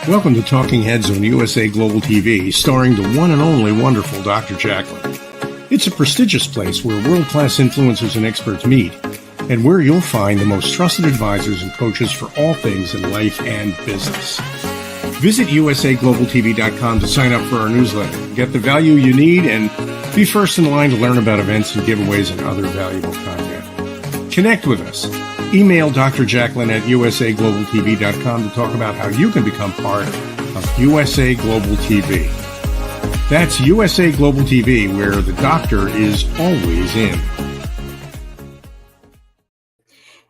Welcome to Talking Heads on USA Global TV, starring the one and only wonderful Dr. JACALYN. It's a prestigious place where world-class influencers and experts meet, and where you'll find the most trusted advisors and coaches for all things in life and business. Visit usaglobaltv.com to sign up for our newsletter, get the value you need, and be first in line to learn about events and giveaways and other valuable content. Connect with us. Email Dr. JACALYN at usaglobaltv.com to talk about how you can become part of USA Global TV. That's USA Global TV, where the doctor is always in.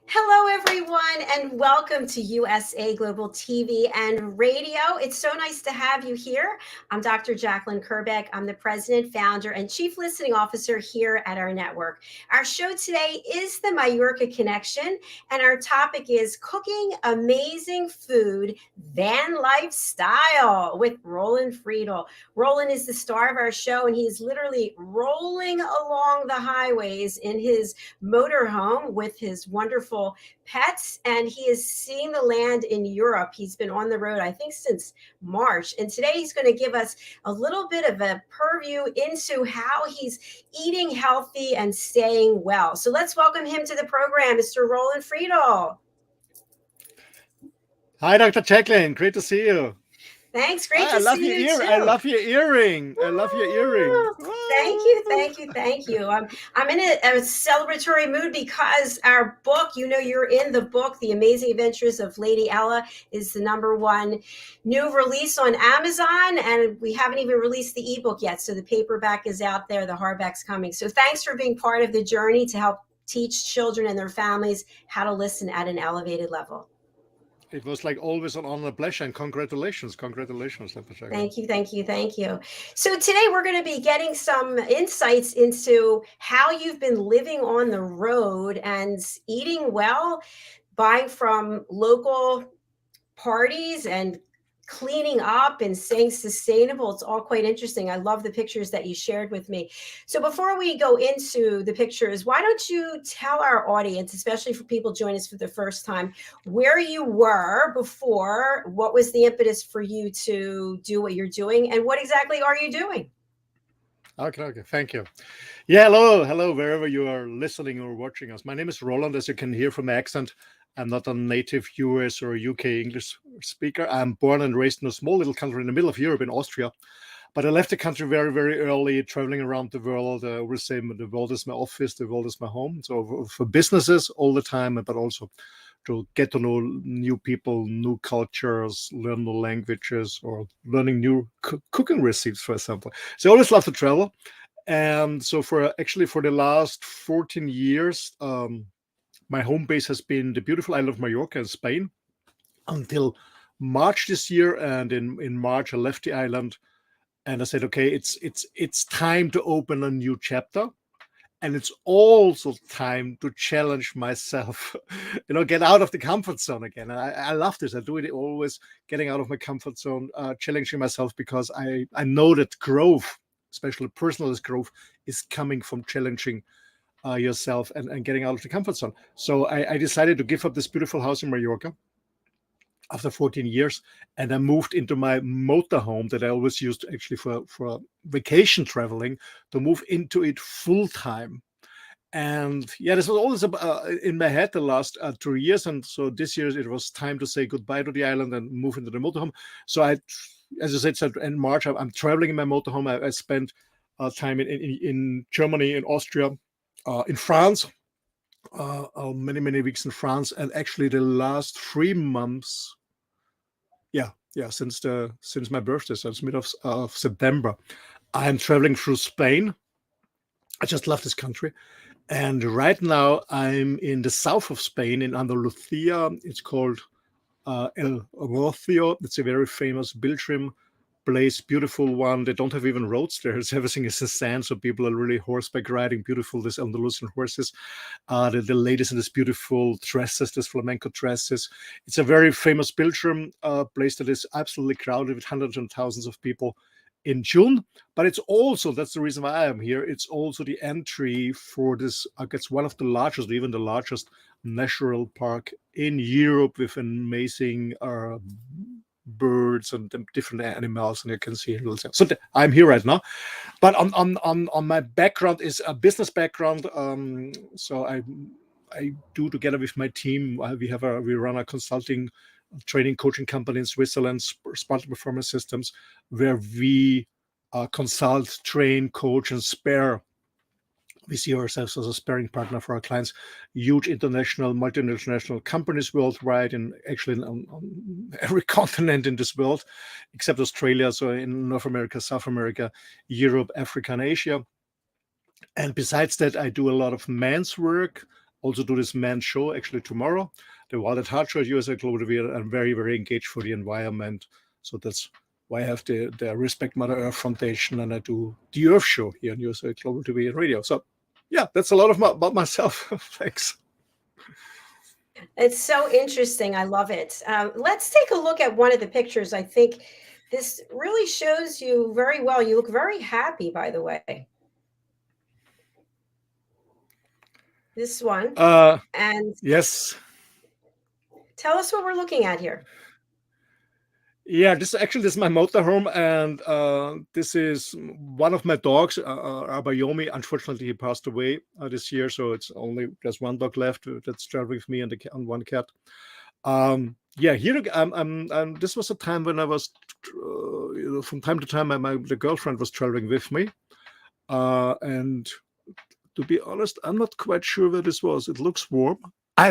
Hello, everyone, and welcome to USA Global TV and Radio. It's so nice to have you here. I'm Dr. JACALYN Kerbeck. I'm the president, founder, and chief listening officer here at our network. Our show today is the Mallorca Connection, and our topic is cooking amazing food, van lifestyle with Roland Friedl. Roland is the star of our show, and he's literally rolling along the highways in his motorhome with his wonderful pets, and he is seeing the land in Europe. He's been on the road, I think, since March, and today he's going to give us a little bit of a purview into how he's eating healthy and staying well. So let's welcome him to the program, Mr. Roland Friedl. Hi, Dr. JACALYN. Great to see you. Thanks. Great to see you too. I love your earring. I love your earring. Thank you. I'm in a celebratory mood because our book, you're in the book, The Amazing Adventures of Lady Ella, is the #1 new release on Amazon, and we haven't even released the ebook yet. So the paperback is out there, the hardback's coming. So thanks for being part of the journey to help teach children and their families how to listen at an elevated level. It was like always an honor, pleasure, and congratulations. Thank you. So today we're going to be getting some insights into how you've been living on the road and eating well, buying from local parties and cleaning up and staying sustainable. It's all quite interesting. I love the pictures that you shared with me. So before we go into the pictures, why don't you tell our audience, especially for people joining us for the first time, where you were before, what was the impetus for you to do what you're doing, and what exactly are you doing? Okay. Thank you. Yeah, hello, wherever you are listening or watching us. My name is Roland, as you can hear from my accent. I'm not a native US or UK English speaker. I'm born and raised in a small little country in the middle of Europe, in Austria. But I left the country very, very early, traveling around the world. I always say the world is my office, the world is my home. So for businesses all the time, but also to get to know new people, new cultures, learn new languages, or learning new cooking recipes, for example. So I always love to travel. And so for the last 14 years, my home base has been the beautiful island of Mallorca in Spain until March this year. And in March, I left the island and I said, okay, it's time to open a new chapter. And it's also time to challenge myself, get out of the comfort zone again. And I love this. I do it always, getting out of my comfort zone, challenging myself, because I know that growth, especially personal growth, is coming from challenging yourself and getting out of the comfort zone. So I decided to give up this beautiful house in Mallorca after 14 years, and I moved into my motorhome that I always used actually for vacation traveling, to move into it full time. And yeah, this was always in my head the last 2 years, and so this year it was time to say goodbye to the island and move into the motorhome. So as I said, in March, I'm traveling in my motorhome. I spent time in Germany, in Austria, in France, many weeks in France, and actually the last 3 months, since my birthday, since mid of September, I'm traveling through Spain. I just love this country, and right now I'm in the south of Spain, in Andalusia. It's called El Rocio. It's a very famous pilgrim place, beautiful one. They don't have even roads there. Everything is in sand, so people are really horseback riding. Beautiful, these Andalusian horses. The ladies in these beautiful dresses, these flamenco dresses. It's a very famous pilgrim place that is absolutely crowded with hundreds and thousands of people in June. But it's also, that's the reason why I am here, it's also the entry for this, I guess, one of the largest, even the largest national park in Europe, with an amazing birds and different animals, and you can see little things. So I'm here right now, but on my background is a business background. So I do together with my team. We run a consulting, training, coaching company in Switzerland, Spartan Performance Systems, where we consult, train, coach, and spare. We see ourselves as a sparring partner for our clients, huge international, multinational companies worldwide, and actually on every continent in this world, except Australia. So in North America, South America, Europe, Africa, and Asia. And besides that, I do a lot of men's work. Also do this men's show actually tomorrow, the Wild at Heart Show at USA Global TV. I'm very, very engaged for the environment. So that's why I have the Respect Mother Earth Foundation, and I do the Earth Show here on USA Global TV and radio. So yeah, that's a lot about myself. Thanks. It's so interesting. I love it. Let's take a look at one of the pictures. I think this really shows you very well. You look very happy, by the way. This one. And yes. Tell us what we're looking at here. Yeah, this is my motorhome, and this is one of my dogs, Abayomi. Unfortunately, he passed away this year, so there's one dog left that's traveling with me and one cat. Yeah, here this was a time when I was, from time to time, the girlfriend was traveling with me, and to be honest, I'm not quite sure where this was. It looks warm.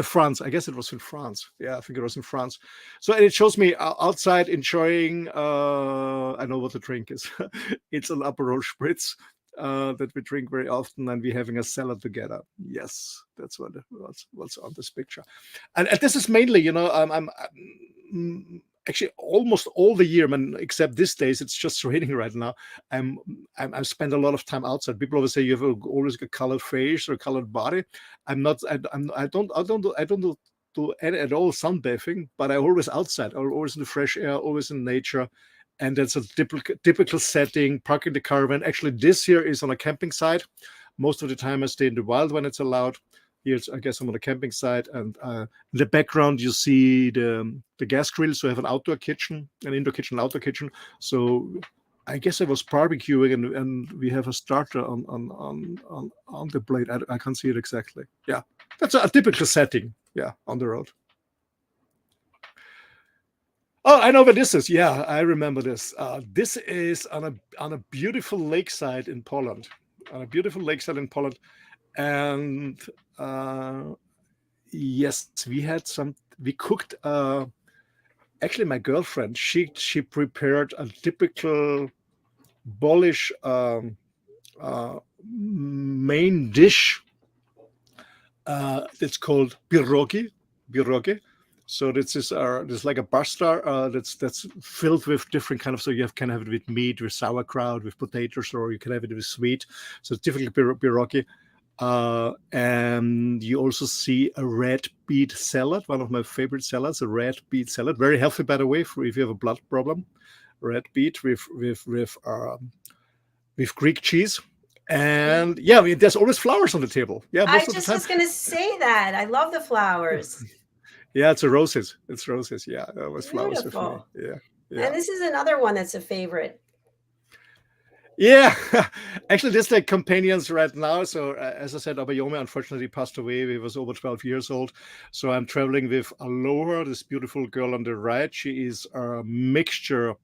France. I guess it was in France. Yeah, I think it was in France. So it shows me outside enjoying. I know what the drink is. It's an Aperol Spritz that we drink very often, and we're having a salad together. Yes, that's what's on this picture. And this is mainly, I'm actually almost all the year, except these days it's just raining right now. I spend a lot of time outside. People always say you have always a colored face or colored body. I don't do any at all sunbathing, but I'm always outside. I'm always in the fresh air, always in nature, and that's a typical setting. Parking the caravan. Actually, this year is on a camping site. Most of the time I stay in the wild when it's allowed. Here, I guess I'm on a camping site, and in the background you see the gas grill. So I have an outdoor kitchen, an indoor kitchen, outdoor kitchen. So I guess I was barbecuing, and we have a starter on the plate. I can't see it exactly. Yeah, that's a typical setting. Yeah, on the road. Oh, I know where this is. Yeah, I remember this. This is on a beautiful lakeside in Poland. On a beautiful lakeside in Poland. And yes, we cooked, actually my girlfriend, she prepared a typical Polish main dish that's called pierogi. So there's like a pasta that's filled with different kind of, so you can have it with meat, with sauerkraut, with potatoes, or you can have it with sweet. So typically pierogi. And you also see a red beet salad, one of my favorite salads, a red beet salad, very healthy, by the way, for if you have a blood problem. Red beet with Greek cheese, and yeah, there's always flowers on the table. Yeah, I just was going to say that. I love the flowers. Yeah, it's roses. It's roses. Yeah, always flowers with me. Yeah. And this is another one that's a favorite. Yeah, actually, this is the companions right now. So as I said, Abayomi unfortunately passed away. He was over 12 years old. So I'm traveling with Aloha, this beautiful girl on the right. She is a mixture.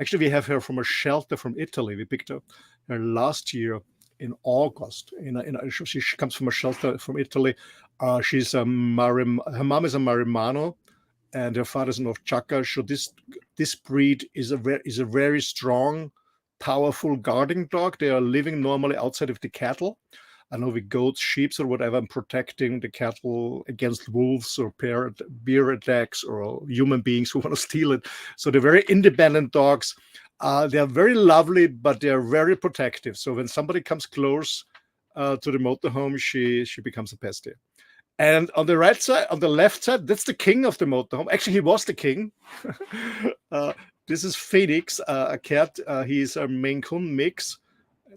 Actually, we have her from a shelter from Italy. We picked up her last year in August. She comes from a shelter from Italy. She's her mom is a Marimano, and her father's an Ochaka. So this breed is a very strong, powerful guarding dog. They are living normally outside of the cattle. I know with goats, sheep, or whatever, and protecting the cattle against wolves or bear attacks or human beings who want to steal it. So they're very independent dogs. They're very lovely, but they're very protective. So when somebody comes close to the motorhome, she becomes a pesty. And on the left side, that's the king of the motorhome. Actually, he was the king. This is Phoenix, a cat. He's a Maine Coon mix,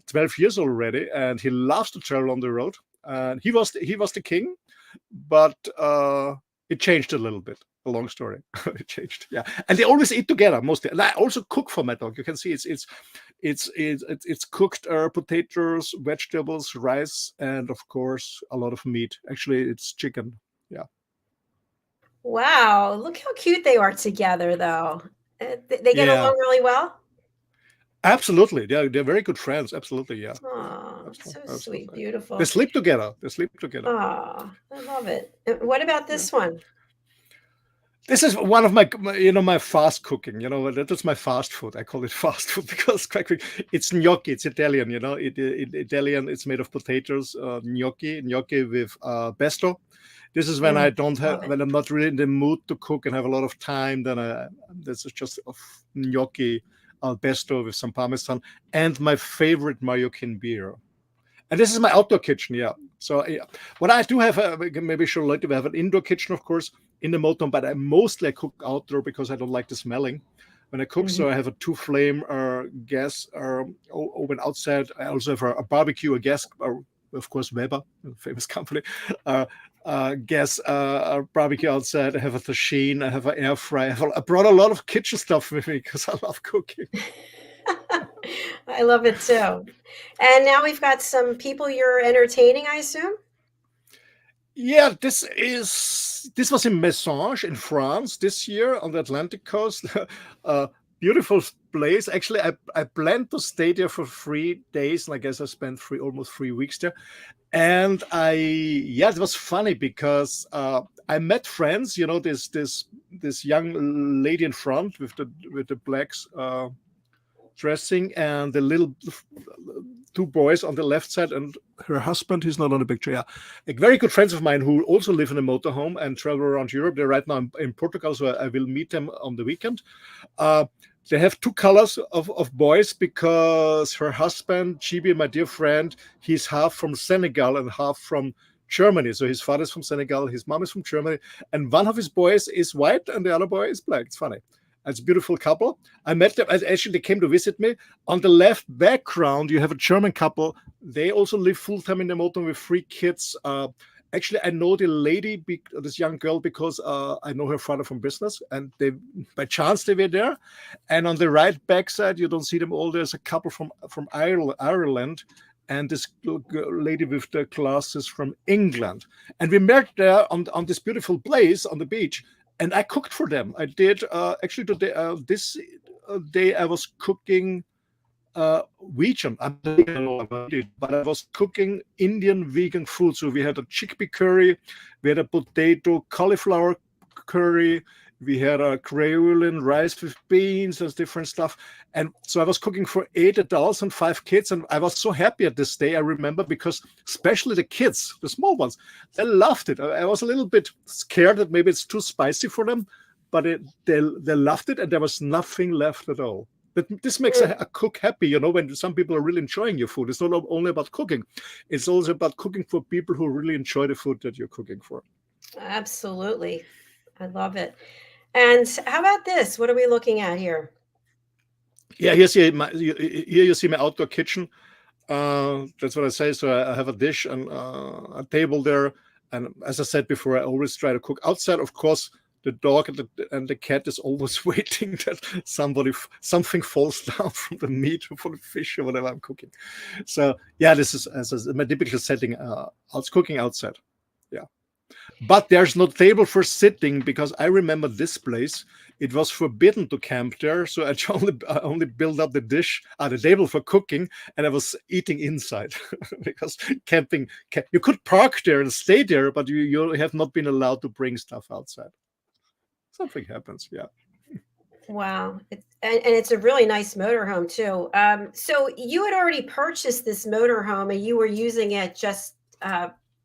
12 years already, and he loves to travel on the road. And he was the king, but it changed a little bit a long story. It changed. Yeah, and they always eat together mostly. And I also cook for my dog. You can see it's cooked potatoes, vegetables, rice, and of course a lot of meat. Actually, it's chicken. Yeah. Wow, look how cute they are together, though. They get Yeah. along really well. Absolutely. They're very good friends. Absolutely. Yeah. Oh, so sweet, Absolutely. They beautiful. sleep together. They sleep together. Oh, I love it. What about Yeah. this one? This is one of my fast cooking. That is my fast food. I call it fast food because quite quick. It's gnocchi. It's Italian. Italian. It's made of potatoes. Gnocchi with pesto. This is when I don't have, when I'm not really in the mood to cook and have a lot of time. Then this is just gnocchi al pesto with some parmesan and my favorite Mallorcan beer. And this is my outdoor kitchen, yeah. So what I do have, maybe show later, we have an indoor kitchen, of course, in the motorhome, but I mostly cook outdoor because I don't like the smelling when I cook. So I have a 2-flame gas oven outside. I also have a barbecue, a gas, of course, Weber, a famous company, gas barbecue outside. I have a tagine. I have an air fryer. I brought a lot of kitchen stuff with me because I love cooking. I love it too. And now we've got some people you're entertaining, I assume? Yeah, this was in Messange in France this year on the Atlantic coast. Beautiful place. Actually, I planned to stay there for 3 days, and I guess I spent almost 3 weeks there. And it was funny because I met friends. This young lady in front with the blacks dressing, and the little 2 boys on the left side, and her husband, he's not on the picture. Yeah, very good friends of mine who also live in a motorhome and travel around Europe. They're right now in Portugal, so I will meet them on the weekend. They have 2 colors of boys because her husband, Chibi, my dear friend, he's half from Senegal and half from Germany. So his father's from Senegal, his mom is from Germany, and one of his boys is white and the other boy is black. It's funny. It's a beautiful couple. I met them. Actually, they came to visit me. On the left background, you have a German couple. They also live full-time in the motorhome with 3 kids. Actually, I know the lady, this young girl, because I know her father from business, and by chance they were there. And on the right backside, you don't see them all. There's a couple from Ireland, and this lady with the glasses from England. And we met there on this beautiful place on the beach. And I cooked for them. I did actually today. This day I was cooking vegan. But I was cooking Indian vegan food. So we had a chickpea curry, we had a potato cauliflower curry, we had a Creolean rice with beans and different stuff. And so I was cooking for 8 adults and 5 kids. And I was so happy at this day, I remember, because especially the kids, the small ones, they loved it. I was a little bit scared that maybe it's too spicy for them, but they loved it, and there was nothing left at all. But this makes a cook happy, when some people are really enjoying your food. It's not only about cooking. It's also about cooking for people who really enjoy the food that you're cooking for. Absolutely. I love it. And how about this? What are we looking at here? Yeah, here you see my outdoor kitchen. That's what I say. So I have a dish and a table there. And as I said before, I always try to cook outside. Of course, the dog and the cat is always waiting that something falls down from the meat or from the fish or whatever I'm cooking. So yeah, this is my typical setting. I was cooking outside. Yeah. But there's no table for sitting because I remember this place. It was forbidden to camp there, so I only built up the table for cooking, and I was eating inside because camping. You could park there and stay there, but you have not been allowed to bring stuff outside. Something happens, yeah. Wow, and it's a really nice motorhome too. So you had already purchased this motorhome, and you were using it just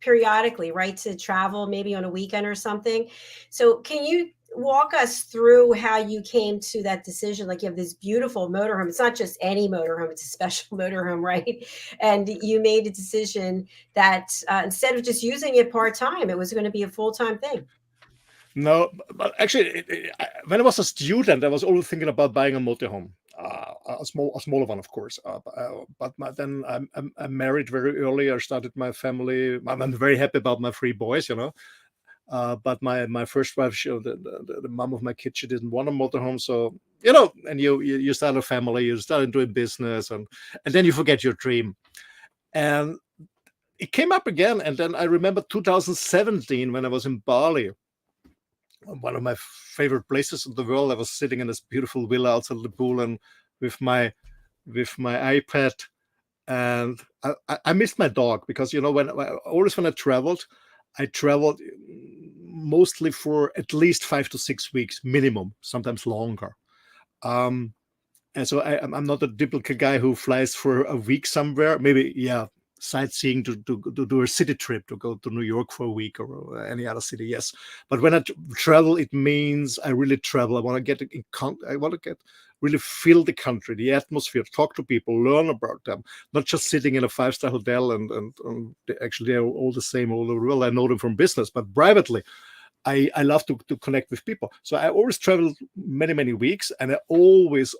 periodically, right, to travel maybe on a weekend or something. So can you walk us through how you came to that decision? Like, you have this beautiful motorhome. It's not just any motorhome, it's a special motorhome, right? And you made a decision that instead of just using it part-time, it was going to be a full-time thing. No, but actually, when I was a student, I was always thinking about buying a motorhome, a smaller one, of course. But then I married very early. I started my family. I'm very happy about my 3 boys, But my first wife, the mom of my kid, she didn't want a motorhome. So and you start a family, you start doing business, and then you forget your dream. And it came up again. And then I remember 2017 when I was in Bali, one of my favorite places in the world. I was sitting in this beautiful villa outside the pool, and with my iPad, and I missed my dog because when I traveled, I traveled mostly for at least 5 to 6 weeks minimum, sometimes longer. And so I'm not a typical guy who flies for a week somewhere. Maybe sightseeing to do a city trip, to go to New York for a week or any other city. Yes, but when I travel, it means I really travel. I want to get really feel the country, the atmosphere, talk to people, learn about them, not just sitting in a 5-star hotel and actually they're all the same all over the world. I know them from business, but privately, I love to connect with people. So I always traveled many weeks, and I always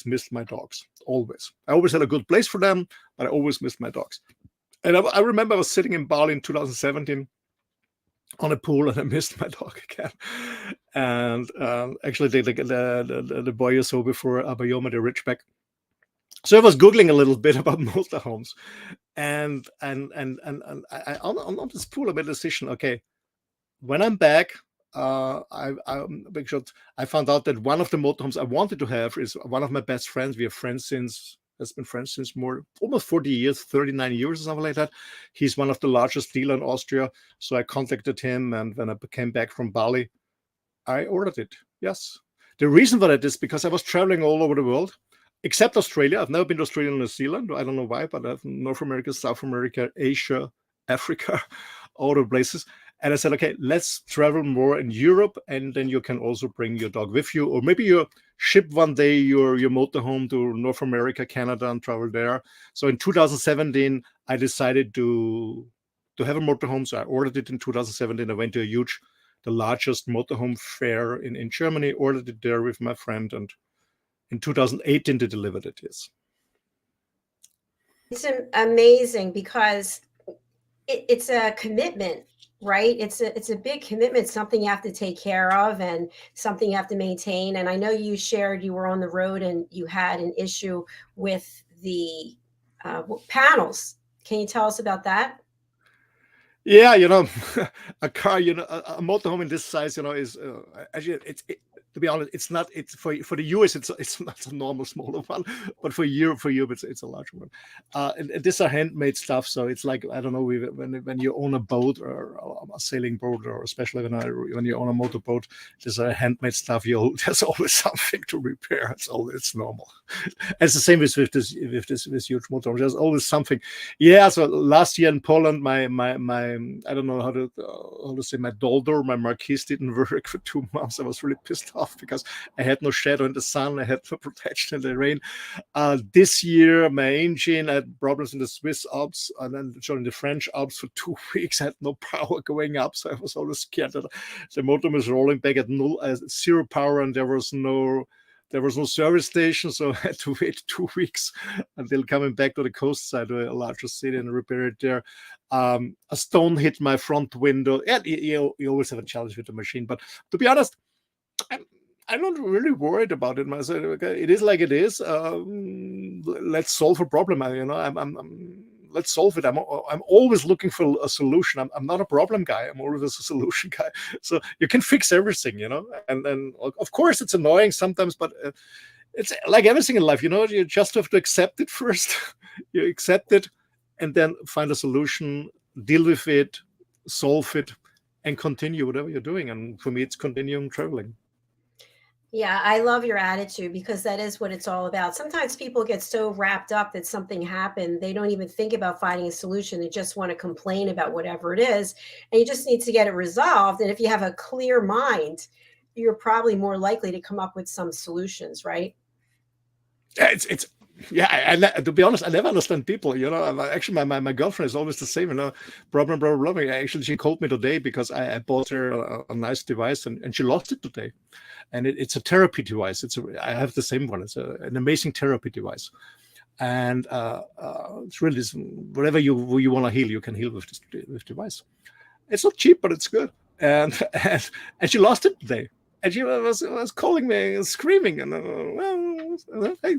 missed my dogs. Always. I always had a good place for them, but I always missed my dogs. And I remember I was sitting in Bali in 2017 on a pool, and I missed my dog again. And actually, the boy you saw before, Abayoma, the Ridgeback. So I was Googling a little bit about motorhomes, and I on this pool, I made a decision. Okay, when I'm back, because I found out that one of the motorhomes I wanted to have is one of my best friends. We have been friends since almost 40 years, 39 years or something like that. He's one of the largest dealer in Austria. So I contacted him, and when I came back from Bali, I ordered it. Yes. The reason for that is because I was traveling all over the world, except Australia. I've never been to Australia and New Zealand. I don't know why, but I have North America, South America, Asia, Africa, all the places. And I said, okay, let's travel more in Europe, and then you can also bring your dog with you, or maybe you ship one day your motorhome to North America, Canada, and travel there. So in 2017, I decided to have a motorhome. So I ordered it in 2017. I went to the largest motorhome fair in Germany, ordered it there with my friend, and in 2018 they delivered it. Yes. It's amazing because it's a commitment, right? It's a big commitment, something you have to take care of and something you have to maintain. And I know you shared you were on the road and you had an issue with the panels. Can you tell us about that? Yeah, a car, a motorhome in this size, is actually to be honest, it's not. It's for the US, it's not a normal smaller one, but for Europe, it's a larger one. And these are handmade stuff, so it's like, I don't know, when you own a boat or a sailing boat, or especially when you own a motorboat, there's a handmade stuff. There's always something to repair. It's normal. It's the same with this huge motorhome. There's always something. Yeah. So last year in Poland, my I don't know how to say, my Dolder, my Marquise didn't work for 2 months. I was really pissed off because I had no shadow in the sun. I had no protection in the rain. This year, my engine, I had problems in the Swiss Alps and then in the French Alps for 2 weeks. I had no power going up, so I was always scared that the motor was rolling back at zero power, and there was no service station, so I had to wait 2 weeks until coming back to the coast side, to a larger city, and repair it there. A stone hit my front window. Yeah, you always have a challenge with the machine, but to be honest, I'm not really worried about it myself. Okay, it is like it is. Let's solve a problem. Let's solve it. I'm always looking for a solution. I'm not a problem guy. I'm always a solution guy. So you can fix everything, And then, of course, it's annoying sometimes, but it's like everything in life, You just have to accept it first. You accept it, and then find a solution, deal with it, solve it, and continue whatever you're doing. And for me, it's continuing traveling. Yeah, I love your attitude, because that is what it's all about. Sometimes people get so wrapped up that something happened, they don't even think about finding a solution. They just want to complain about whatever it is. And you just need to get it resolved. And if you have a clear mind, you're probably more likely to come up with some solutions, right? Yeah, and to be honest, I never understand people. Actually, my girlfriend is always the same. Problem. Actually, she called me today because I bought her a nice device, and she lost it today. And it's a therapy device. I have the same one. It's an amazing therapy device, and it's really whatever you want to heal, you can heal with this device. It's not cheap, but it's good. and and she lost it today. And she was calling me and screaming, and well, hey,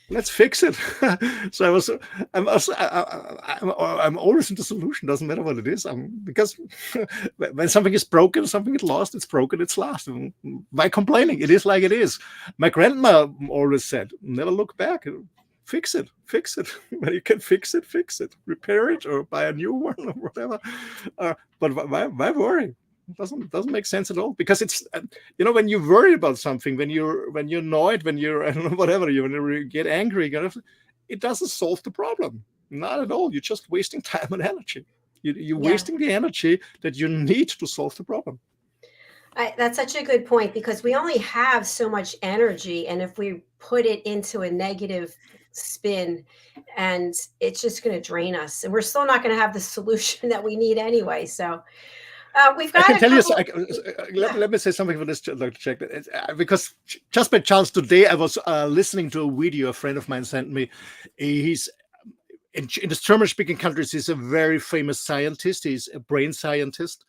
let's fix it. So I'm always into solution. Doesn't matter what it is. Because when something is broken, something is lost. It's broken. It's lost. And by complaining, it is like it is. My grandma always said, "Never look back. Fix it. Fix it. When you can fix it, repair it, or buy a new one or whatever." But why worry? It doesn't make sense at all, because it's when you worry about something, when you're annoyed, when you're I don't know, whatever, when you get angry, it doesn't solve the problem. Not at all. You're just wasting time and energy. You're wasting the energy that you need to solve the problem. That's such a good point, because we only have so much energy, and if we put it into a negative spin, and it's just going to drain us, and we're still not going to have the solution that we need anyway. So we've got. I can tell you. Let me say something for this, Dr. Jack, because just by chance today I was listening to a video a friend of mine sent me. He's in the German-speaking countries. He's a very famous scientist. He's a brain scientist.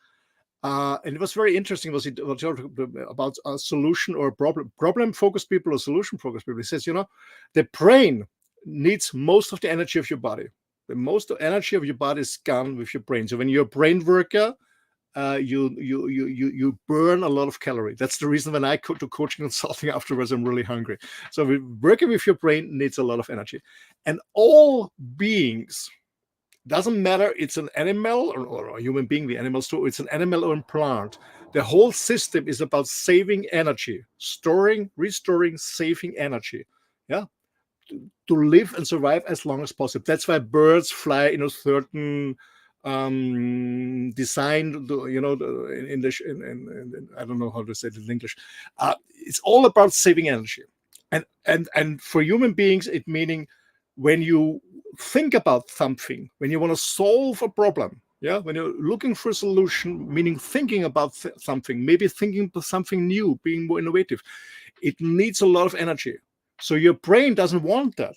And it was very interesting. Was about a solution or a problem-focused people or solution-focused people? He says, the brain needs most of the energy of your body. The most energy of your body is gone with your brain. So when you're a brain worker, you burn a lot of calorie. That's the reason when I do coaching and consulting afterwards, I'm really hungry. So working with your brain needs a lot of energy, and all beings. Doesn't matter it's an animal or a human being, the animals too, it's an animal or a plant. The whole system is about saving energy, storing, restoring, saving energy. Yeah. To live and survive as long as possible. That's why birds fly in a certain design, in I don't know how to say it in English. It's all about saving energy. And for human beings, it meaning when you think about something, when you want to solve a problem, when you're looking for a solution, meaning thinking about something, maybe thinking about something new, being more innovative, it needs a lot of energy. So your brain doesn't want that.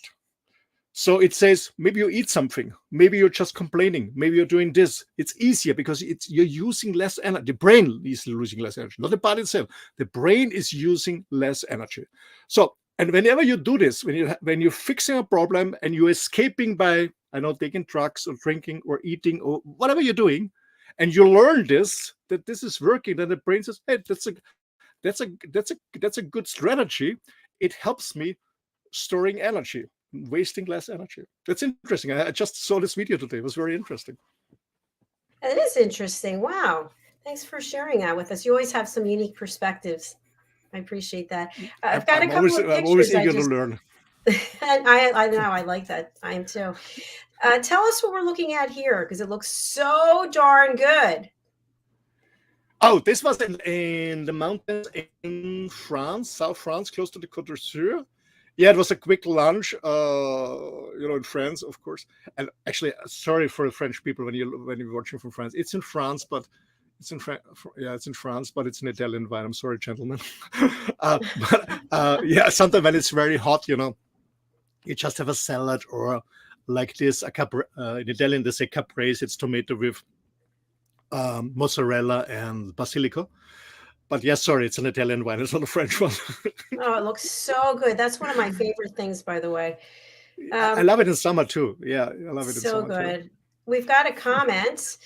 So it says, maybe you eat something, maybe you're just complaining, maybe you're doing this. It's easier because you're using less energy. The brain is losing less energy, not the body itself. The brain is using less energy. So, and whenever you do this, when you're fixing a problem and you're escaping by, taking drugs or drinking or eating or whatever you're doing, and you learn that this is working, then the brain says, hey, that's a good strategy. It helps me storing energy, wasting less energy. That's interesting. I just saw this video today. It was very interesting. It is interesting. Wow. Thanks for sharing that with us. You always have some unique perspectives. I appreciate that. I've got a couple of pictures. I'm always eager to learn. And I know, I like that. I am too. Tell us what we're looking at here, because it looks so darn good. Oh, this was in the mountains in France, South France, close to the Côte d'Azur. Yeah, it was a quick lunch, in France, of course. And actually, sorry for the French people when you're watching from France. It's in France, but it's in France, but it's an Italian wine. I'm sorry, gentlemen. Sometimes when it's very hot, you just have a salad or like this. In Italian, they say caprese. It's tomato with mozzarella and basilico. But yes, sorry, it's an Italian wine. It's not a French one. Oh, it looks so good. That's one of my favorite things, by the way. I love it in summer too. Yeah, I love it in summer too. So good. We've got a comment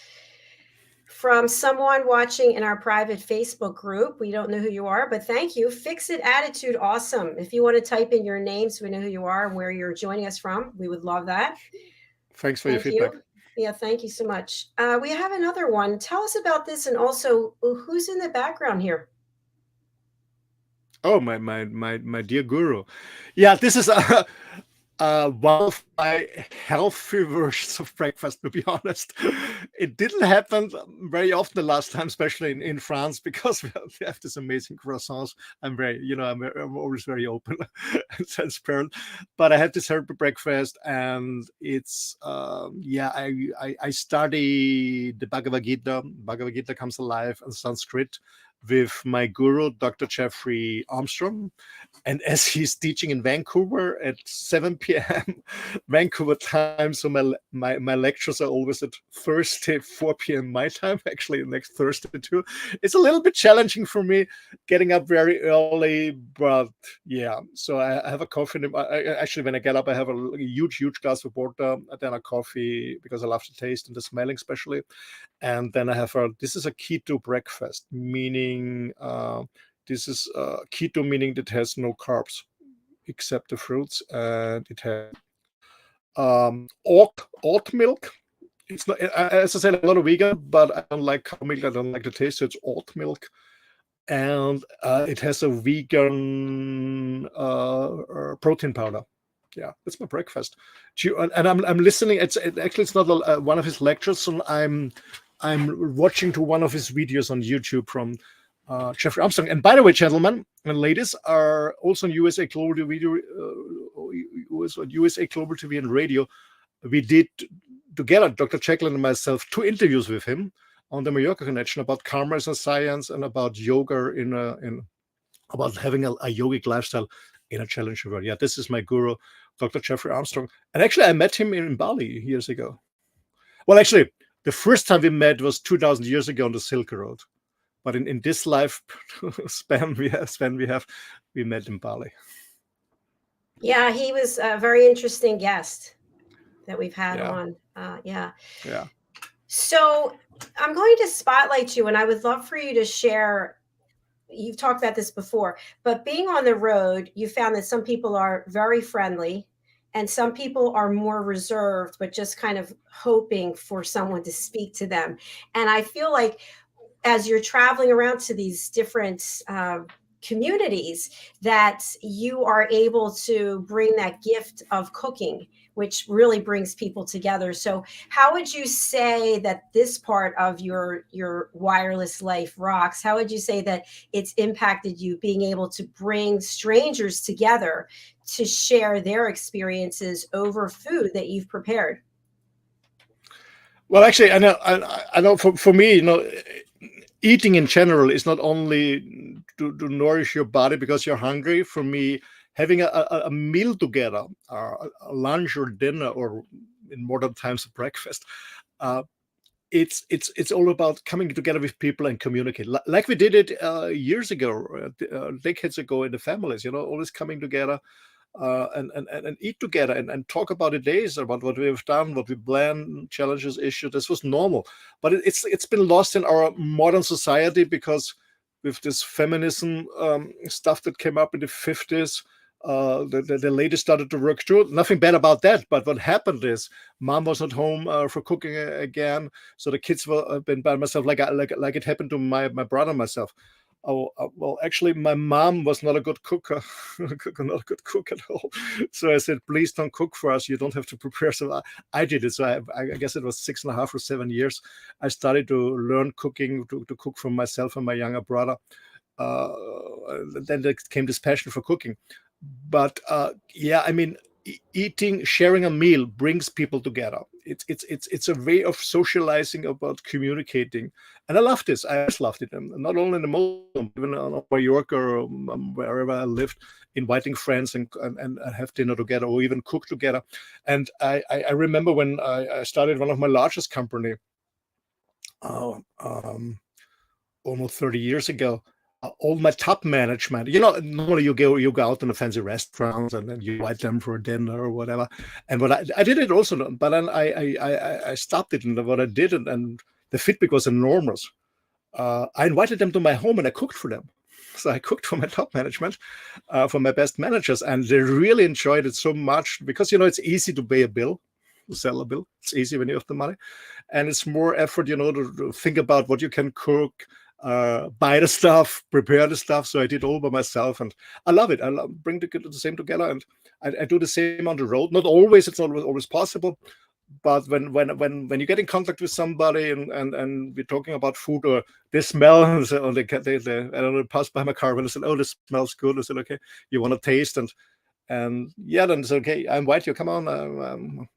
from someone watching in our private Facebook group. We don't know who you are, but thank you. Fix It Attitude, awesome. If you want to type in your name so we know who you are and where you're joining us from, we would love that. Thanks for your feedback. Yeah, thank you so much. We have another one. Tell us about this, and also who's in the background here. Oh, my dear guru. Yeah, this is one of my healthy versions of breakfast, to be honest. It didn't happen very often the last time, especially in France, because we have this amazing croissants. I'm always very open and transparent. But I had this healthy breakfast, and it's I study the Bhagavad Gita. Bhagavad Gita comes alive in Sanskrit. with my guru, Dr. Jeffrey Armstrong. And as he's teaching in Vancouver at 7 p.m. Vancouver time, so my lectures are always at Thursday, 4 p.m. my time, actually next Thursday too. It's a little bit challenging for me getting up very early, but yeah. So I have a coffee. Actually, when I get up, I have a huge glass of water, then a coffee because I love the taste and the smelling especially. And then I have this is a keto breakfast, meaning this is keto, meaning that has no carbs except the fruits, and it has oat milk. It's not, as I said, a lot of vegan, but I don't like cow milk. I don't like the taste, so it's oat milk, and it has a vegan protein powder. Yeah, that's my breakfast. And I'm listening. It's not one of his lectures, so I'm watching to one of his videos on YouTube from Jeffrey Armstrong. And by the way, gentlemen and ladies, are also on USA Global TV, USA Global TV and Radio. We did together, Dr. JACALYN and myself, 2 interviews with him on the Mallorca Connection about karma as a science and about yoga about having a yogic lifestyle in a challenging world. Yeah, this is my guru, Dr. Jeffrey Armstrong. And actually, I met him in Bali years ago. Well, actually, the first time we met was 2,000 years ago on the Silk Road. But in this life span we met in Bali. Yeah, he was a very interesting guest that we've had on. Yeah. So I'm going to spotlight you, and I would love for you to share. You've talked about this before, but being on the road, you found that some people are very friendly and some people are more reserved, but just kind of hoping for someone to speak to them. And I feel like as you're traveling around to these different communities, that you are able to bring that gift of cooking, which really brings people together. So how would you say that this part of your wireless life rocks? How would you say that it's impacted you, being able to bring strangers together to share their experiences over food that you've prepared? Well, actually, I know for me, eating in general is not only to nourish your body because you're hungry. For me, having a meal together, a lunch or dinner, or in modern times, a breakfast, it's all about coming together with people and communicate, like we did it years ago, decades ago in the families. Always coming together. And eat together and talk about the days, about what we have done, what we plan, challenges, issues. This was normal, but it's been lost in our modern society because with this feminism stuff that came up in the 50s, the ladies started to work too. Nothing bad about that, but what happened is mom was not home for cooking again, so the kids were been by myself, like it happened to my brother and myself. Well, actually, my mom was not a good cook, not a good cook at all. So I said, please don't cook for us. You don't have to prepare. So I did it. So I guess it was 6.5 or 7 years. I started to learn cooking, to cook for myself and my younger brother. Then there came this passion for cooking. But eating, sharing a meal brings people together. It's a way of socializing, about communicating, and I love this. I always loved it, and not only in the moment, even on Mallorca or wherever I lived, inviting friends and have dinner together or even cook together. And I remember when I started one of my largest company, almost 30 years ago. All my top management, normally you go out in a fancy restaurants and then you invite them for dinner or whatever. And what I did it also, but then I stopped it. And what I did, and the feedback was enormous. I invited them to my home and I cooked for them. So I cooked for my top management, for my best managers, and they really enjoyed it so much because it's easy to pay a bill, to sell a bill. It's easy when you have the money, and it's more effort, to think about what you can cook. Buy the stuff, prepare the stuff. So I did all by myself, and I love it. I bring the same together, and I do the same on the road. Not always; it's not always possible. But when you get in contact with somebody and we're talking about food or they smell, or they I don't know, pass by my car and they said, "Oh, this smells good." I said, "Okay, you want to taste?" And yeah, then it's okay. I invite you. Come on.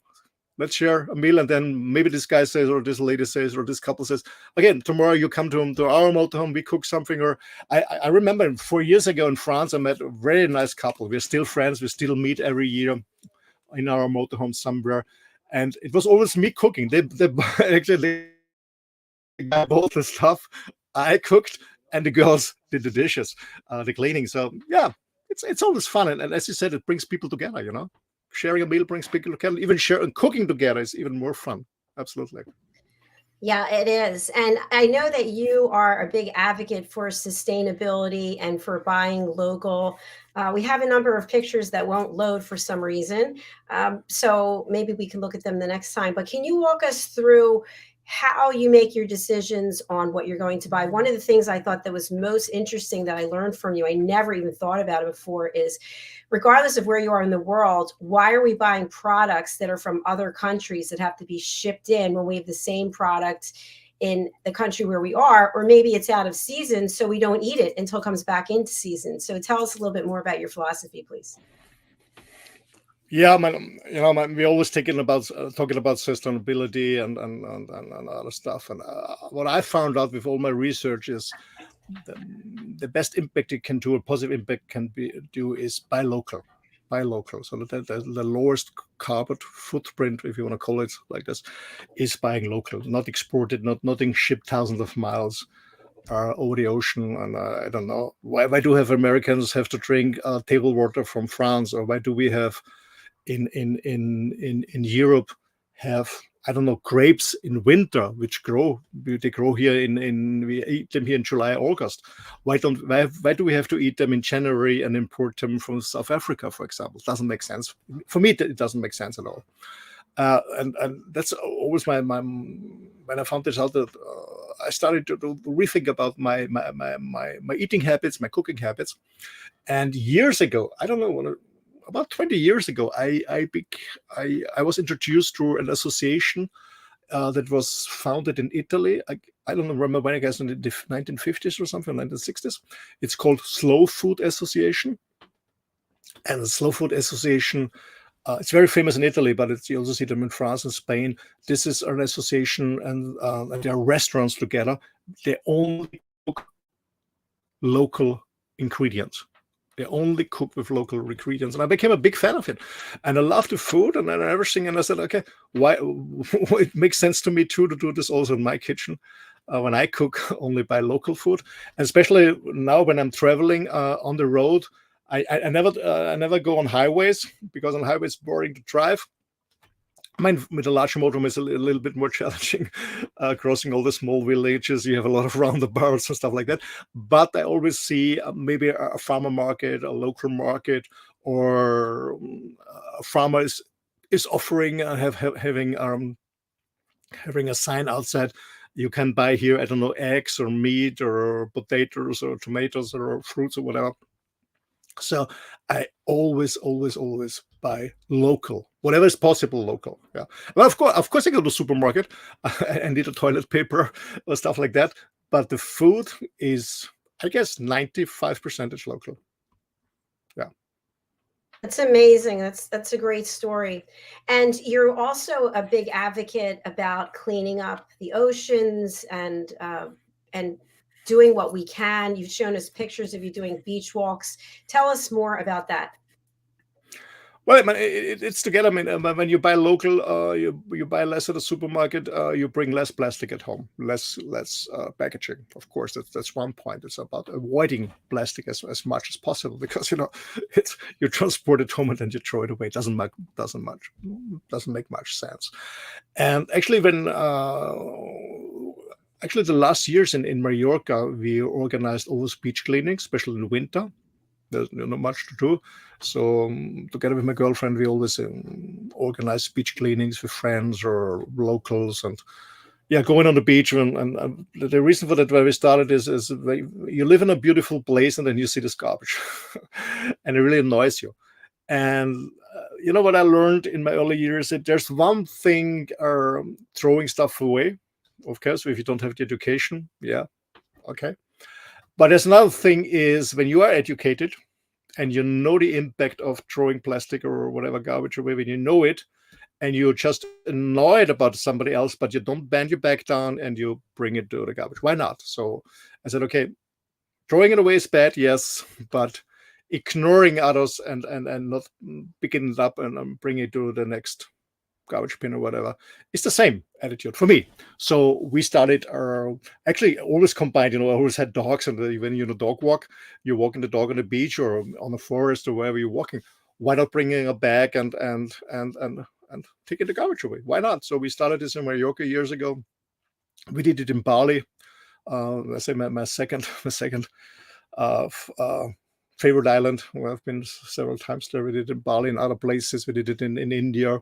let's share a meal. And then maybe this guy says, or this lady says, or this couple says, again, tomorrow you come to our motorhome, we cook something. Or I remember 4 years ago in France, I met a very nice couple. We're still friends. We still meet every year in our motorhome somewhere. And it was always me cooking. They actually bought the stuff, I cooked, and the girls did the dishes, the cleaning. So yeah, it's always fun. And as you said, it brings people together, Sharing a meal brings people together. Even sharing cooking together is even more fun. Absolutely. Yeah, it is. And I know that you are a big advocate for sustainability and for buying local. We have a number of pictures that won't load for some reason. So maybe we can look at them the next time. But can you walk us through how you make your decisions on what you're going to buy? One of the things I thought that was most interesting that I learned from you, I never even thought about it before, is regardless of where you are in the world, why are we buying products that are from other countries that have to be shipped in when we have the same product in the country where we are? Or maybe it's out of season, so we don't eat it until it comes back into season. So tell us a little bit more about your philosophy, please. Yeah, man, we're always talking about sustainability and other stuff. And what I found out with all my research is the best impact it can do, a positive impact can do, is buy local. So the lowest carbon footprint, if you want to call it like this, is buying local, not exported, nothing shipped thousands of miles over the ocean. And I don't know why do have Americans have to drink table water from France, or why do we have in Europe have, I don't know, grapes in winter, which they grow here we eat them here in July, August. Why do we have to eat them in January and import them from South Africa, for example? It doesn't make sense. For me, it doesn't make sense at all. And that's always my when I found this out, that I started to rethink about my eating habits, my cooking habits. And years ago, I don't know, about 20 years ago, I was introduced to an association that was founded in Italy. I don't remember when, I guess in the 1950s or something, 1960s. It's called Slow Food Association. And the Slow Food Association, it's very famous in Italy, but you also see them in France and Spain. This is an association, and there are restaurants together. They only cook local ingredients. They only cook with local ingredients. And I became a big fan of it. And I love the food and everything. And I said, okay, why? It makes sense to me too to do this also in my kitchen. When I cook, only buy local food. And especially now when I'm traveling on the road, I never go on highways, because on highways it's boring to drive. I mean, with a large motorhome, it's a little bit more challenging, crossing all the small villages. You have a lot of roundabouts and stuff like that. But I always see maybe a farmer market, a local market, or a farmer is offering, having a sign outside. You can buy here, I don't know, eggs or meat or potatoes or tomatoes or fruits or whatever. So I always buy local, whatever is possible local. Yeah. Well, of course, I go to the supermarket and need a toilet paper or stuff like that. But the food is, I guess, 95% local. Yeah. That's amazing. That's a great story. And you're also a big advocate about cleaning up the oceans and doing what we can. You've shown us pictures of you doing beach walks. Tell us more about that. Well, it's together. I mean, when you buy local, you buy less at the supermarket. You bring less plastic at home, less packaging. Of course, that's one point. It's about avoiding plastic as much as possible, because you transport it home and then you throw it away. It doesn't make much sense. And actually, the last years in Mallorca, we organized all those beach cleanings, especially in the winter. There's not much to do. So together with my girlfriend, we always organize beach cleanings with friends or locals, and going on the beach. And the reason for that, where we started, is you live in a beautiful place and then you see this garbage and it really annoys you. And you know what I learned in my early years, that there's one thing, throwing stuff away. Of course, if you don't have the education, okay. But there's another thing, is when you are educated and you know the impact of throwing plastic or whatever garbage away, when you know it, and you're just annoyed about somebody else, but you don't bend your back down and you bring it to the garbage. Why not? So I said, okay, throwing it away is bad, yes, but ignoring others and not picking it up and bring it to the next garbage bin or whatever, it's the same attitude for me. So we started actually always combined. I always had dogs, and when dog walk, you're walking the dog on the beach or on the forest or wherever you're walking. Why not bringing a bag and taking the garbage away? Why not? So we started this in Mallorca years ago. We did it in Bali. I say my second favorite island. Where I've been several times there. We did it in Bali and other places. We did it in India.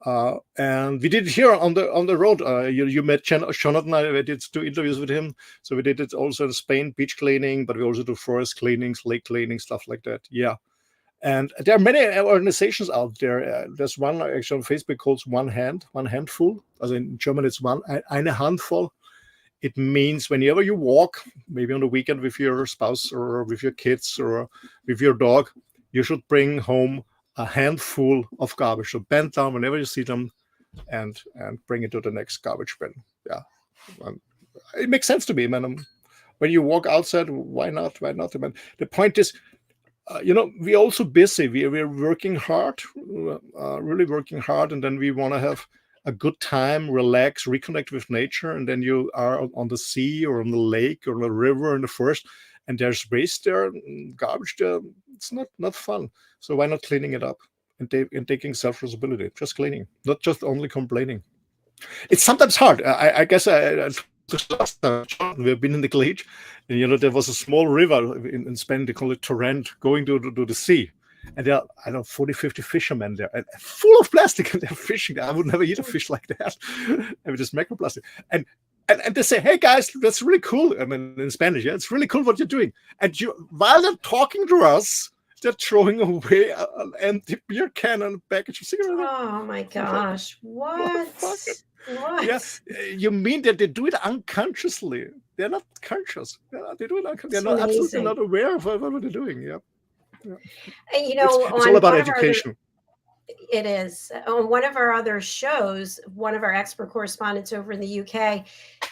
And we did it here on the road. You met Jonathan. I did 2 interviews with him. So we did it also in Spain, beach cleaning, but we also do forest cleanings, lake cleaning, stuff like that. Yeah. And there are many organizations out there. There's one actually on Facebook called One Handful. As in German, it's eine Handvoll. It means whenever you walk, maybe on the weekend with your spouse or with your kids or with your dog, you should bring home a handful of garbage. So bend down whenever you see them and bring it to the next garbage bin. Yeah. It makes sense to me, man. When you walk outside, why not? Why not? Man? The point is, we're also busy. We're working hard, really working hard. And then we want to have a good time, relax, reconnect with nature. And then you are on the sea or on the lake or on the river in the forest, and there's waste there, garbage there. It's not fun. So why not cleaning it up and taking self-responsibility? Just cleaning, not just only complaining. It's sometimes hard. I guess last time we've been in the glade, and there was a small river in Spain. They call it torrent, going to the sea. And there are, I don't know, 40, 50 fishermen there, and full of plastic, and they're fishing. I would never eat a fish like that. I mean, just microplastic. And they say, hey guys, that's really cool. I mean, in Spanish, yeah, it's really cool what you're doing. And while they're talking to us, they're throwing away an empty beer can and a package of cigarettes. Oh my gosh! What? What? Yes, you mean that they do it unconsciously? They're not conscious. They do it unconsciously. They're not absolutely not aware of what they're doing. Yeah. And it's all about education. It is. On one of our other shows, one of our expert correspondents over in the UK,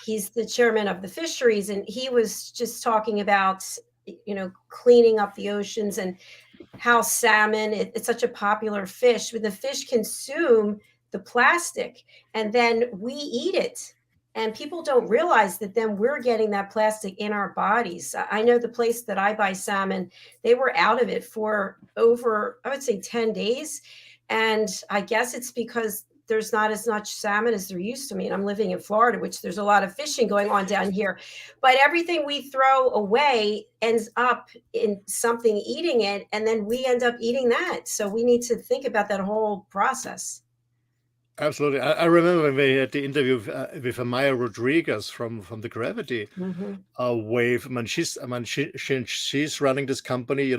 he's the chairman of the fisheries, and he was just talking about, cleaning up the oceans and how salmon, it's such a popular fish, but the fish consume the plastic and then we eat it. And people don't realize that then we're getting that plastic in our bodies. I know the place that I buy salmon, they were out of it for over, I would say 10 days. And I guess it's because there's not as much salmon as there used to be. And I'm living in Florida, which there's a lot of fishing going on down here. But everything we throw away ends up in something eating it. And then we end up eating that. So we need to think about that whole process. Absolutely. I remember when we had the interview with Amaya Rodriguez from the Gravity Wave. She's running this company,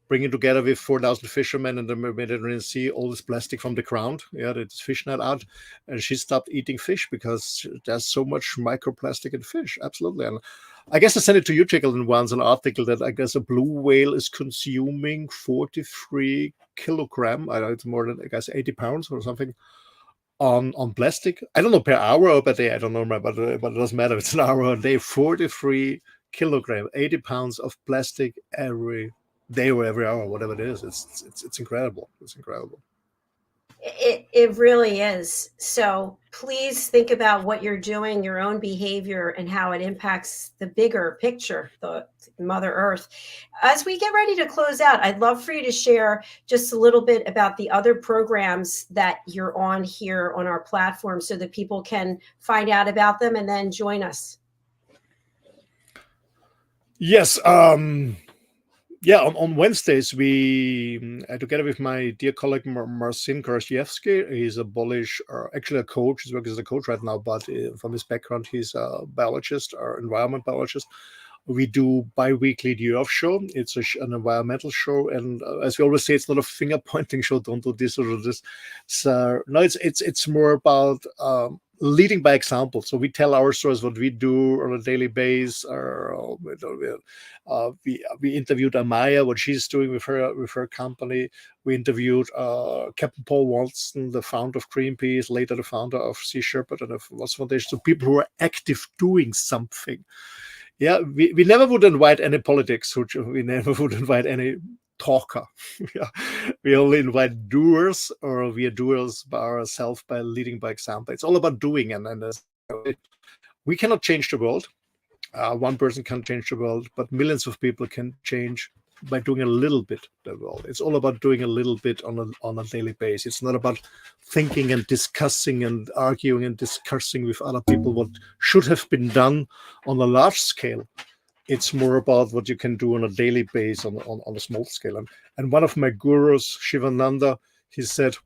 bringing together with 4,000 fishermen in the Mediterranean Sea all this plastic from the ground. Yeah, it's fish net out. And she stopped eating fish because there's so much microplastic in fish. Absolutely. And I guess I sent it to you, JACALYN, once, an article that I guess a blue whale is consuming 43 kilogram. I know it's more than, I guess, 80 pounds or something on plastic. I don't know, per hour or per day. I don't know, but it doesn't matter. It's an hour a day. 43 kilogram, 80 pounds of plastic every day or every hour, whatever it is. It's incredible. It's incredible. It really is. So please think about what you're doing, your own behavior, and how it impacts the bigger picture, the Mother Earth. As we get ready to close out, I'd love for you to share just a little bit about the other programs that you're on here on our platform so that people can find out about them and then join us. Yes. Yeah, on Wednesdays, we, together with my dear colleague Marcin Krasiewski, he's a Polish, actually a coach, he's working as a coach right now, but from his background, he's a biologist or environment biologist. We do bi-weekly The Earth Show. It's an environmental show, and as we always say, it's not a finger-pointing show. Don't do this or do this. So no, it's more about leading by example. So we tell our stories, what we do on a daily basis. Or we interviewed Amaya, what she's doing with her company. We interviewed Captain Paul Watson, the founder of Greenpeace, later the founder of Sea Shepherd and of Watts Foundation. So people who are active doing something. Yeah, we never would invite any politics. We never would invite any talker. Yeah. We only invite doers, or we are doers by ourselves, by leading by example. It's all about doing, and we cannot change the world. One person can change the world, but millions of people can change by doing a little bit the world. It's all about doing a little bit on a daily basis. It's not about thinking and discussing and arguing and discussing with other people what should have been done on a large scale. It's more about what you can do on a daily basis on a small scale. And one of my gurus, Shivananda, he said,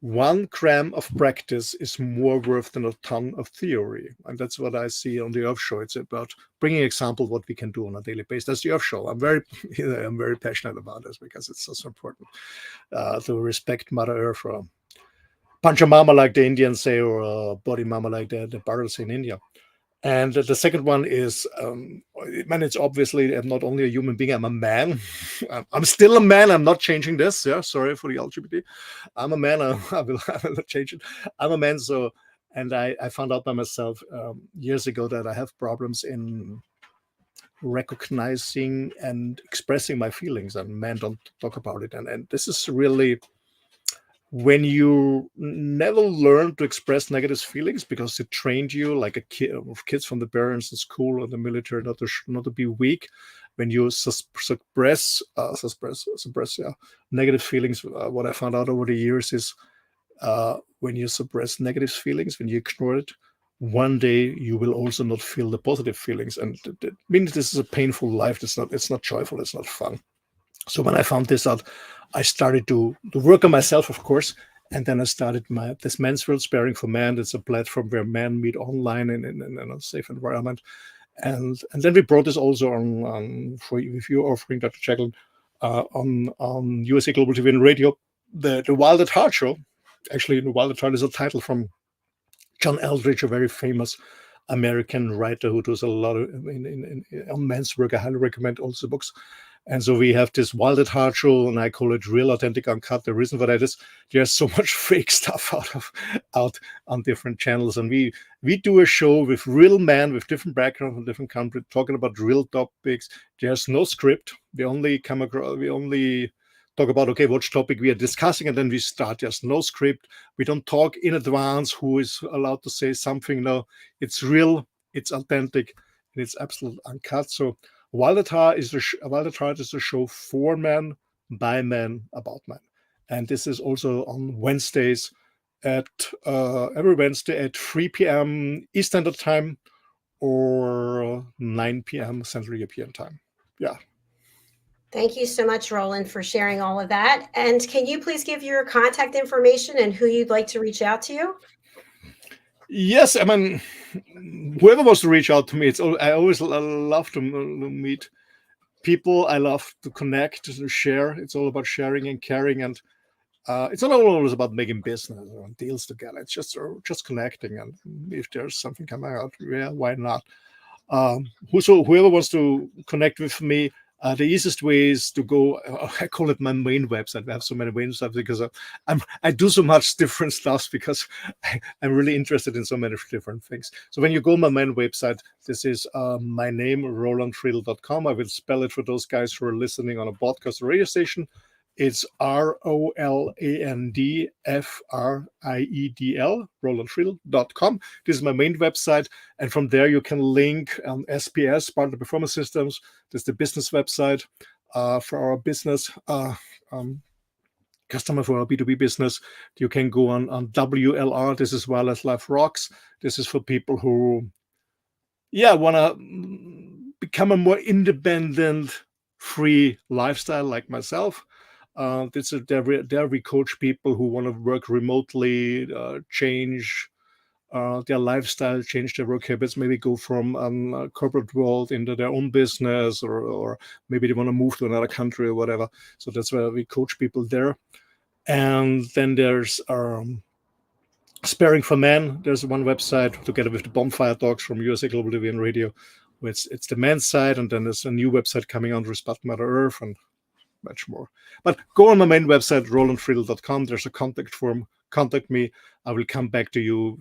1 gram of practice is more worth than a ton of theory. And that's what I see on the Earth Show. It's about bringing example what we can do on a daily basis. That's the Earth Show. I'm very passionate about this because it's so important to respect Mother Earth, or Pancha Mama, like the Indians say, or Body Mama, like the Bharats in India. And the second one is, it's obviously, I'm not only a human being, I'm a man. I'm still a man. I'm not changing this. Yeah, sorry for the LGBT. I'm a man. I will not change it. I'm a man. So, and I found out by myself years ago that I have problems in recognizing and expressing my feelings, and men don't talk about it. And this is really, when you never learn to express negative feelings because it trained you like a kid, kids from the parents in school or the military, not to be weak. When you suppress negative feelings, what I found out over the years is when you suppress negative feelings, when you ignore it, one day you will also not feel the positive feelings, and it means this is a painful life. It's not joyful. It's not fun. So when I found this out, I started to work on myself, of course, and then I started this Men's World Sparing for Men. It's a platform where men meet online in a safe environment, and then we brought this also on for if you're offering Dr. JACALYN on USA Global TV and Radio, the Wild at Heart show. Actually, the Wild at Heart is a title from John Eldridge, a very famous American writer who does a lot of on men's work. I highly recommend also books. And so we have this Wild at Heart show, and I call it Real, Authentic, Uncut. The reason for that is there's so much fake stuff out on different channels, and we do a show with real men with different backgrounds from different countries, talking about real topics. There's no script. We only talk about, okay, which topic we are discussing, and then we start. There's no script. We don't talk in advance who is allowed to say something. No, it's real, it's authentic, and it's absolutely uncut. So Wild at Heart is a show for men, by men, about men. And this is also on Wednesdays every Wednesday at 3 p.m. East Standard Time or 9 p.m. Central European Time. Yeah. Thank you so much, Roland, for sharing all of that. And can you please give your contact information and who you'd like to reach out to you? Yes, I mean, whoever wants to reach out to me, I always love to meet people. I love to connect, to share. It's all about sharing and caring, and it's not always about making business or deals together. It's just connecting, and if there's something coming out, yeah, why not? Whoever wants to connect with me, the easiest way is to go. I call it my main website. I have so many websites because I do so much different stuff because I'm really interested in so many different things. So when you go on my main website, this is my name, rolandfriedl.com. I will spell it for those guys who are listening on a podcast or radio station. It's ROLANDFRIEDL, rolandfriedl.com. This is my main website. And from there, you can link SPS, Partner Performance Systems. This is the business website for our business, customer for our B2B business. You can go on WLR. This is Wireless Life Rocks. This is for people who, want to become a more independent, free lifestyle like myself. There we coach people who want to work remotely, change their lifestyle, change their work habits, maybe go from a corporate world into their own business, or maybe they want to move to another country or whatever. So that's where we coach people there. And then there's Sparing for Men. There's one website together with the Bonfire Dogs from USA Global TV and Radio. It's the men's side, and then there's a new website coming on, Respect Mother Earth, and much more. But go on my main website, rolandfriedl.com. There's a contact form. Contact me. I will come back to you.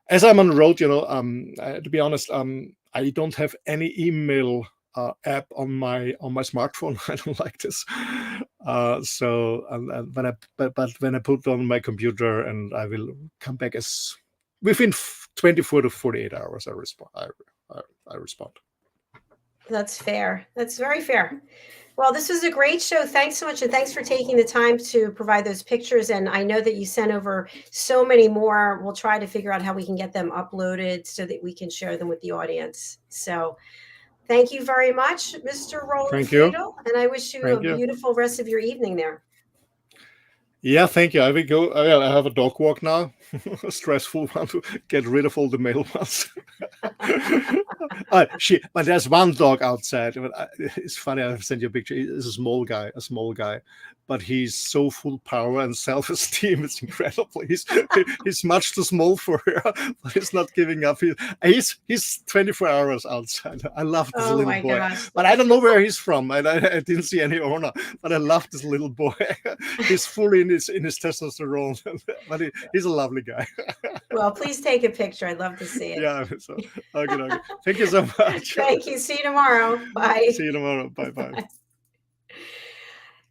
As I'm on the road, to be honest, I don't have any email app on my smartphone. I don't like this. But when I put it on my computer, and I will come back as within 24 to 48 hours. I respond. I respond. That's fair. That's very fair. Well, this was a great show. Thanks so much. And thanks for taking the time to provide those pictures. And I know that you sent over so many more. We'll try to figure out how we can get them uploaded so that we can share them with the audience. So thank you very much, Mr. Roland Friedl. And I wish you a beautiful rest of your evening there. Yeah, thank you. I will go. I have a dog walk now. A stressful one to get rid of all the male ones. But there's one dog outside. It's funny. I've sent you a picture. He's a small guy, but he's so full power and self-esteem. It's incredible. He's much too small for her, but he's not giving up. He's 24 hours outside. I love this little boy, gosh. But I don't know where he's from. I didn't see any owner, but I love this little boy. He's fully in his testosterone, but he's a lovely guy. Well, please take a picture. I'd love to see it. Yeah. So, okay. Thank you so much. Thank you. See you tomorrow. Bye. See you tomorrow. Bye.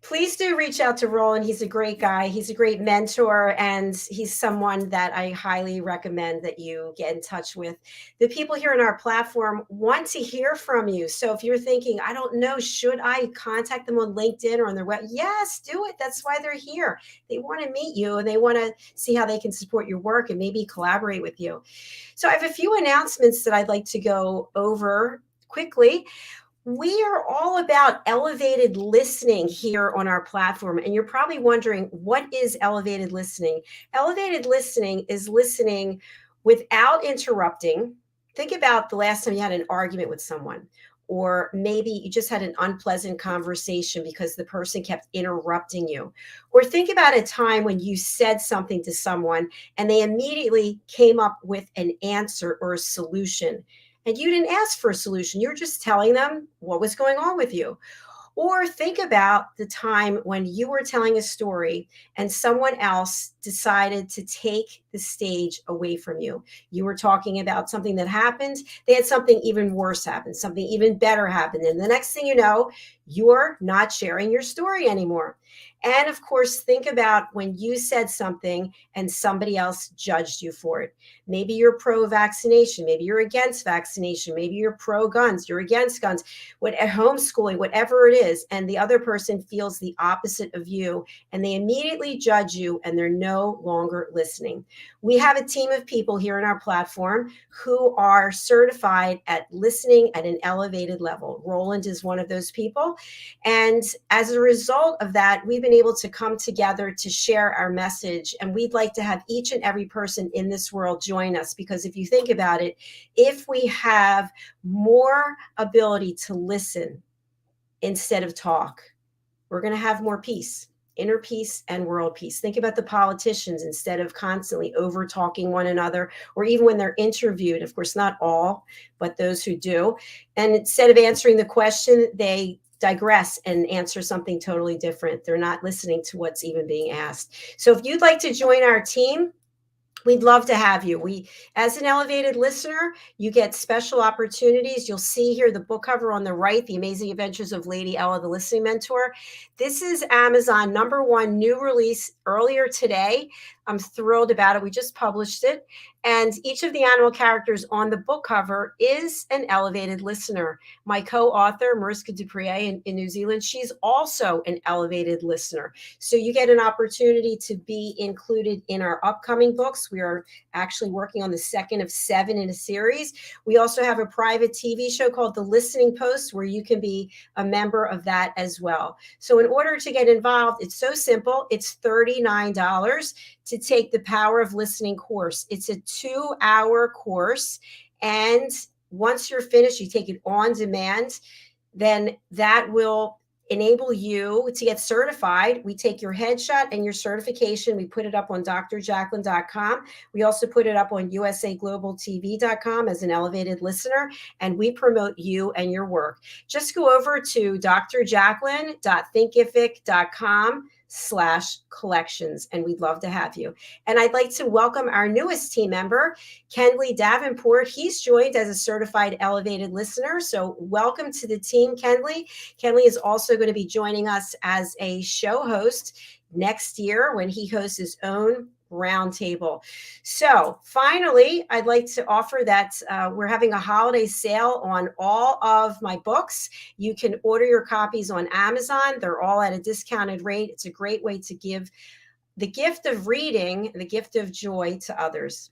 Please do reach out to Roland. He's a great guy. He's a great mentor, and he's someone that I highly recommend that you get in touch with. The people here on our platform want to hear from you. So if you're thinking, I don't know, should I contact them on LinkedIn or on their web? Yes, do it. That's why they're here. They want to meet you, and they want to see how they can support your work and maybe collaborate with you. So I have a few announcements that I'd like to go over quickly. We are all about elevated listening here on our platform. And you're probably wondering, what is elevated listening? Elevated listening is listening without interrupting. Think about the last time you had an argument with someone, or maybe you just had an unpleasant conversation because the person kept interrupting you. Or think about a time when you said something to someone and they immediately came up with an answer or a solution. And you didn't ask for a solution. You're just telling them what was going on with you. Or think about the time when you were telling a story and someone else decided to take the stage away from you. You were talking about something that happened. They had something even worse happen, something even better happen. And the next thing you know, you're not sharing your story anymore. And of course, think about when you said something and somebody else judged you for it. Maybe you're pro-vaccination. Maybe you're against vaccination. Maybe you're pro-guns. You're against guns. Homeschooling, whatever it is. And the other person feels the opposite of you. And they immediately judge you, and they're no longer listening. We have a team of people here on our platform who are certified at listening at an elevated level. Roland is one of those people. And as a result of that, we've been able to come together to share our message. And we'd like to have each and every person in this world join us, because if you think about it, if we have more ability to listen instead of talk, we're going to have more peace, inner peace and world peace. Think about the politicians. Instead of constantly over talking one another, or even when they're interviewed, of course, not all, but those who do. And instead of answering the question, they digress and answer something totally different. They're not listening to what's even being asked. So if you'd like to join our team, we'd love to have you. As an elevated listener, you get special opportunities. You'll see here the book cover on the right, The Amazing Adventures of Lady Ella, the Listening Mentor. This is Amazon #1 new release earlier today. I'm thrilled about it. We just published it. And each of the animal characters on the book cover is an elevated listener. My co-author, Mariska Duprier in New Zealand, she's also an elevated listener. So you get an opportunity to be included in our upcoming books. We are actually working on the second of 7 in a series. We also have a private TV show called The Listening Post, where you can be a member of that as well. So in order to get involved, it's so simple. It's $39 to take the Power of Listening course. It's a 2-hour course. And once you're finished, you take it on demand, then that will enable you to get certified. We take your headshot and your certification. We put it up on drjacalyn.com. We also put it up on usaglobaltv.com as an elevated listener, and we promote you and your work. Just go over to drjacalyn.thinkific.com/collections, and we'd love to have you. And I'd like to welcome our newest team member, Kenley Davenport. He's joined as a certified elevated listener. So welcome to the team, Kenley. Kenley is also going to be joining us as a show host next year when he hosts his own roundtable. So finally, I'd like to offer that we're having a holiday sale on all of my books. You can order your copies on Amazon. They're all at a discounted rate. It's a great way to give the gift of reading, the gift of joy to others.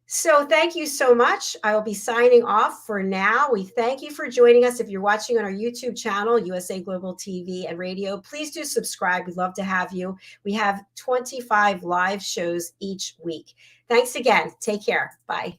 So thank you so much. I will be signing off for now. We thank you for joining us. If you're watching on our YouTube channel, USA Global TV and Radio, please do subscribe. We'd love to have you. We have 25 live shows each week. Thanks again. Take care. Bye.